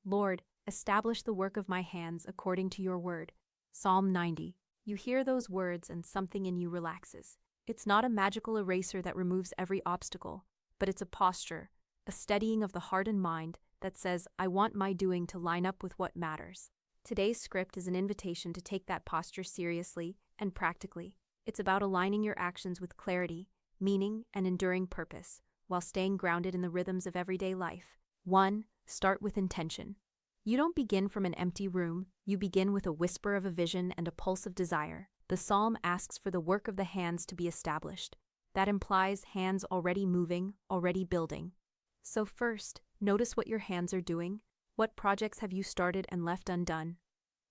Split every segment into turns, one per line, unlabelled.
Lord, establish the work of my hands according to your word. Psalm 90. You hear those words and something in you relaxes. It's not a magical eraser that removes every obstacle, but it's a posture, a steadying of the heart and mind that says, I want my doing to line up with what matters. Today's script is an invitation to take that posture seriously and practically. It's about aligning your actions with clarity, meaning, and enduring purpose, while staying grounded in the rhythms of everyday life. 1. Start with intention. You don't begin from an empty room, you begin with a whisper of a vision and a pulse of desire. The psalm asks for the work of the hands to be established. That implies hands already moving, already building. So first, notice what your hands are doing. What projects have you started and left undone?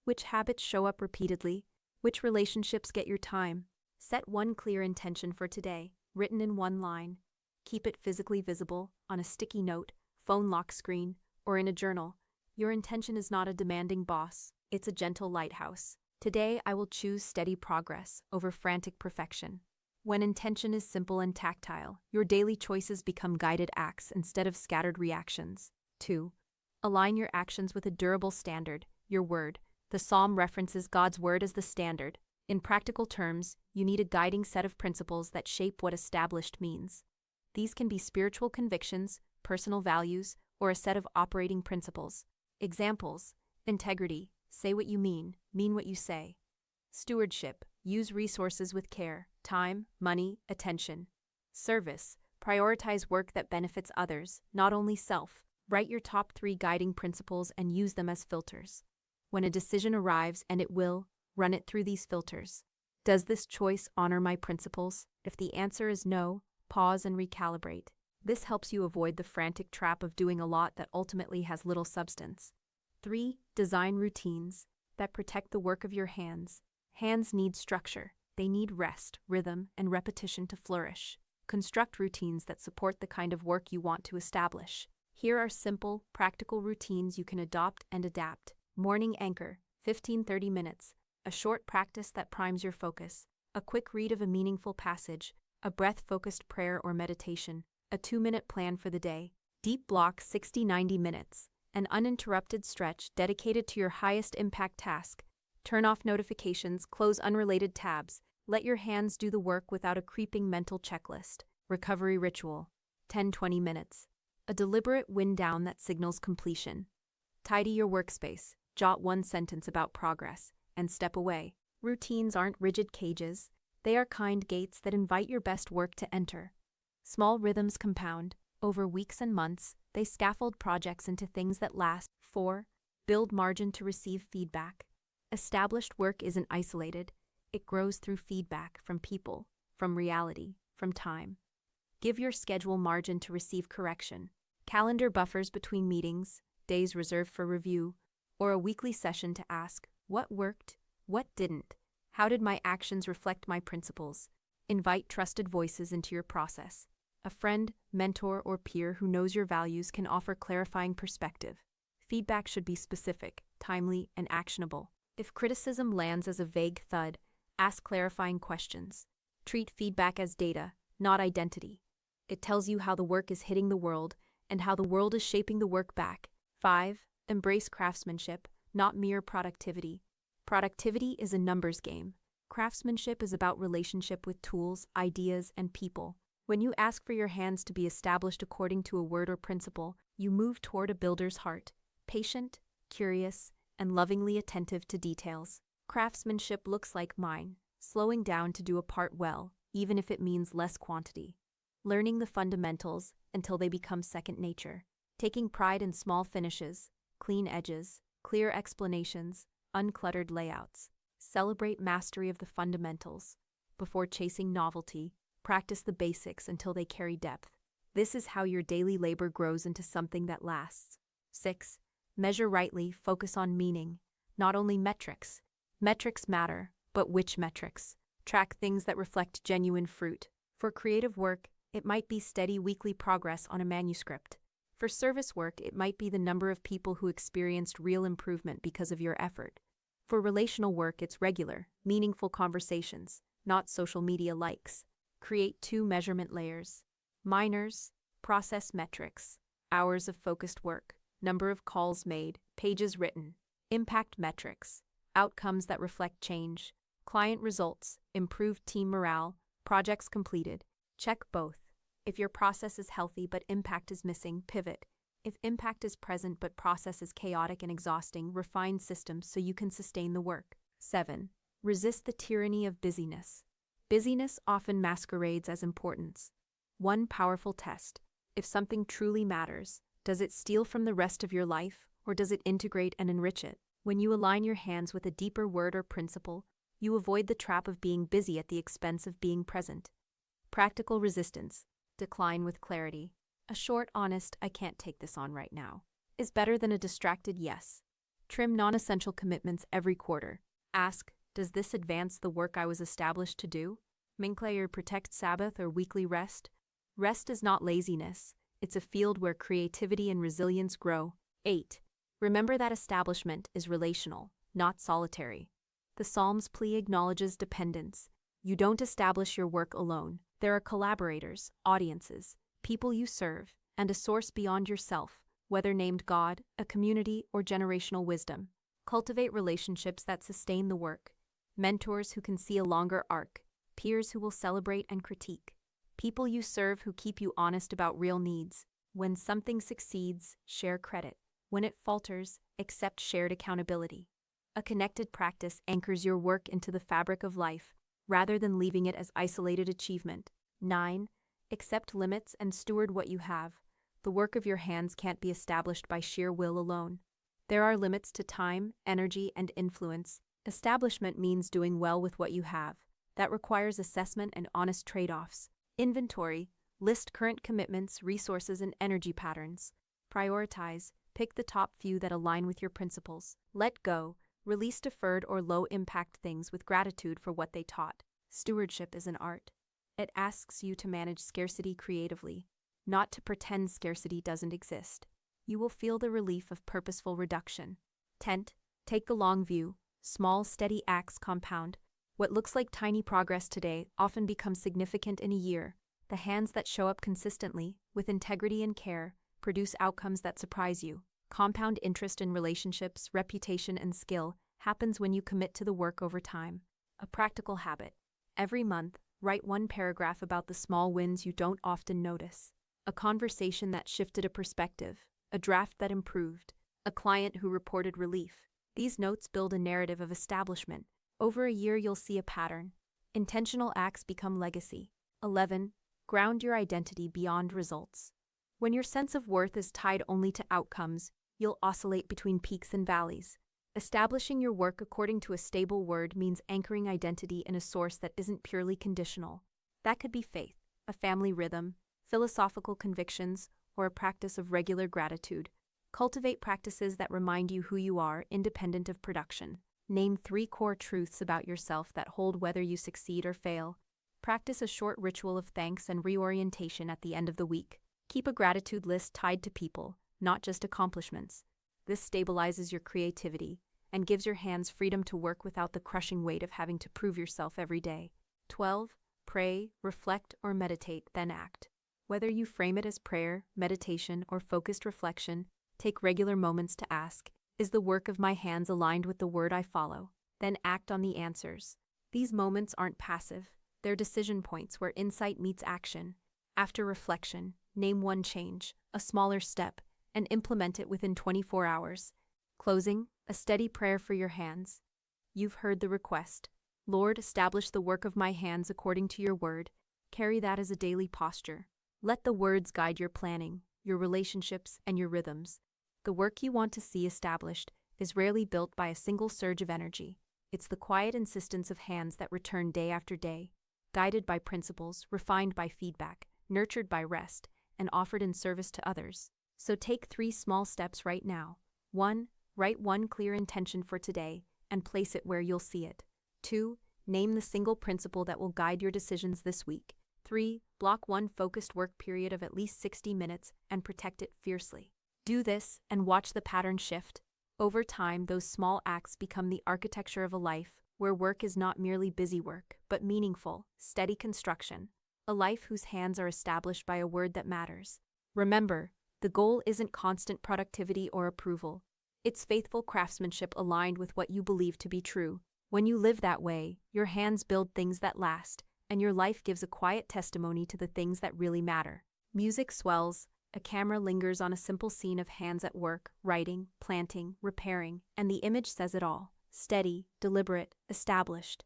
Which habits show up repeatedly? Which relationships get your time? Set one clear intention for today, written in one line. Keep it physically visible, on a sticky note, phone lock screen, or in a journal. Your intention is not a demanding boss, it's a gentle lighthouse. Today I will choose steady progress over frantic perfection. When intention is simple and tactile, your daily choices become guided acts instead of scattered reactions. 2. Align your actions with a durable standard, your word. The psalm references God's word as the standard. In practical terms, you need a guiding set of principles that shape what established means. These can be spiritual convictions, personal values, or a set of operating principles. Examples: integrity, say what you mean what you say. Stewardship, use resources with care, time, money, attention. Service, prioritize work that benefits others, not only self. Write your top 3 guiding principles and use them as filters. When a decision arrives, and it will, run it through these filters. Does this choice honor my principles? If the answer is no, pause and recalibrate. This helps you avoid the frantic trap of doing a lot that ultimately has little substance. 3. Design routines that protect the work of your hands. Hands need structure. They need rest, rhythm, and repetition to flourish. Construct routines that support the kind of work you want to establish. Here are simple, practical routines you can adopt and adapt. Morning anchor, 15-30 minutes. A short practice that primes your focus. A quick read of a meaningful passage. A breath-focused prayer or meditation. A 2-minute plan for the day. Deep block, 60-90 minutes. An uninterrupted stretch dedicated to your highest impact task. Turn off notifications, close unrelated tabs. Let your hands do the work without a creeping mental checklist. Recovery ritual, 10-20 minutes. A deliberate wind down that signals completion. Tidy your workspace, jot one sentence about progress, and step away. Routines aren't rigid cages, they are kind gates that invite your best work to enter. Small rhythms compound. Over weeks and months, they scaffold projects into things that last. 4. Build margin to receive feedback. Established work isn't isolated, it grows through feedback from people, from reality, from time. Give your schedule margin to receive correction. Calendar buffers between meetings, days reserved for review, or a weekly session to ask, what worked, what didn't, how did my actions reflect my principles? Invite trusted voices into your process. A friend, mentor, or peer who knows your values can offer clarifying perspective. Feedback should be specific, timely, and actionable. If criticism lands as a vague thud, ask clarifying questions. Treat feedback as data, not identity. It tells you how the work is hitting the world and how the world is shaping the work back. 5. Embrace craftsmanship, not mere productivity. Productivity is a numbers game. Craftsmanship is about relationship with tools, ideas, and people. When you ask for your hands to be established according to a word or principle, you move toward a builder's heart, patient, curious, and lovingly attentive to details. Craftsmanship looks like mine, slowing down to do a part well, even if it means less quantity. Learning the fundamentals until they become second nature. Taking pride in small finishes, clean edges, clear explanations, uncluttered layouts. Celebrate mastery of the fundamentals. Before chasing novelty, practice the basics until they carry depth. This is how your daily labor grows into something that lasts. 6. Measure rightly, focus on meaning, not only metrics. Metrics matter, but which metrics? Track things that reflect genuine fruit. For creative work, it might be steady weekly progress on a manuscript. For service work, it might be the number of people who experienced real improvement because of your effort. For relational work, it's regular, meaningful conversations, not social media likes. Create 2 measurement layers. Minors, process metrics, hours of focused work. number of calls made, pages written. Impact metrics, outcomes that reflect change. Client results, improved team morale, projects completed. Check both. If your process is healthy but impact is missing, pivot. If impact is present but process is chaotic and exhausting, refine systems so you can sustain the work. 7. Resist the tyranny of busyness. Busyness often masquerades as importance. One powerful test: if something truly matters, does it steal from the rest of your life, or does it integrate and enrich it? When you align your hands with a deeper word or principle, you avoid the trap of being busy at the expense of being present. Practical resistance: decline with clarity. A short, honest, "I can't take this on right now," is better than a distracted yes. Trim non-essential commitments every quarter. Ask, does this advance the work I was established to do? Minclayer protect Sabbath or weekly rest. Rest is not laziness, it's a field where creativity and resilience grow. 8. Remember that establishment is relational, not solitary. The Psalms plea acknowledges dependence. You don't establish your work alone. There are collaborators, audiences, people you serve, and a source beyond yourself, whether named God, a community, or generational wisdom. Cultivate relationships that sustain the work. Mentors who can see a longer arc, peers who will celebrate and critique, people you serve who keep you honest about real needs. When something succeeds, share credit. When it falters, accept shared accountability. A connected practice anchors your work into the fabric of life, rather than leaving it as isolated achievement. 9. Accept limits and steward what you have. The work of your hands can't be established by sheer will alone. There are limits to time, energy, and influence. Establishment means doing well with what you have. That requires assessment and honest trade-offs. Inventory: list current commitments, resources, and energy patterns. Prioritize: pick the top few that align with your principles. Let go: release deferred or low-impact things with gratitude for what they taught. Stewardship is an art. It asks you to manage scarcity creatively, not to pretend scarcity doesn't exist. You will feel the relief of purposeful reduction. 10. Take the long view. Small, steady acts compound. What looks like tiny progress today often becomes significant in a year. The hands that show up consistently, with integrity and care, produce outcomes that surprise you. Compound interest in relationships, reputation, and skill happens when you commit to the work over time. A practical habit: every month, write one paragraph about the small wins you don't often notice. A conversation that shifted a perspective, a draft that improved, a client who reported relief. These notes build a narrative of establishment. Over a year, you'll see a pattern. Intentional acts become legacy. 11. Ground your identity beyond results. When your sense of worth is tied only to outcomes, you'll oscillate between peaks and valleys. Establishing your work according to a stable word means anchoring identity in a source that isn't purely conditional. That could be faith, a family rhythm, philosophical convictions, or a practice of regular gratitude. Cultivate practices that remind you who you are, independent of production. Name 3 core truths about yourself that hold whether you succeed or fail. Practice a short ritual of thanks and reorientation at the end of the week. Keep a gratitude list tied to people, not just accomplishments. This stabilizes your creativity and gives your hands freedom to work without the crushing weight of having to prove yourself every day. 12. Pray, reflect, or meditate, then act. Whether you frame it as prayer, meditation, or focused reflection, take regular moments to ask, is the work of my hands aligned with the word I follow? Then act on the answers. These moments aren't passive, they're decision points where insight meets action. After reflection, name one change, a smaller step, and implement it within 24 hours. Closing, a steady prayer for your hands. You've heard the request. Lord, establish the work of my hands according to your word. Carry that as a daily posture. Let the words guide your planning, your relationships, and your rhythms. The work you want to see established is rarely built by a single surge of energy. It's the quiet insistence of hands that return day after day, guided by principles, refined by feedback, nurtured by rest, and offered in service to others. So take 3 small steps right now. 1. Write one clear intention for today and place it where you'll see it. 2. Name the single principle that will guide your decisions this week. 3. Block one focused work period of at least 60 minutes and protect it fiercely. Do this and watch the pattern shift. Over time, those small acts become the architecture of a life where work is not merely busy work, but meaningful, steady construction. A life whose hands are established by a word that matters. Remember, The goal isn't constant productivity or approval. It's faithful craftsmanship aligned with what you believe to be true. When you live that way, your hands build things that last, and your life gives a quiet testimony to the things that really matter. Music swells, a camera lingers on a simple scene of hands at work, writing, planting, repairing, and the image says it all. Steady, deliberate, established.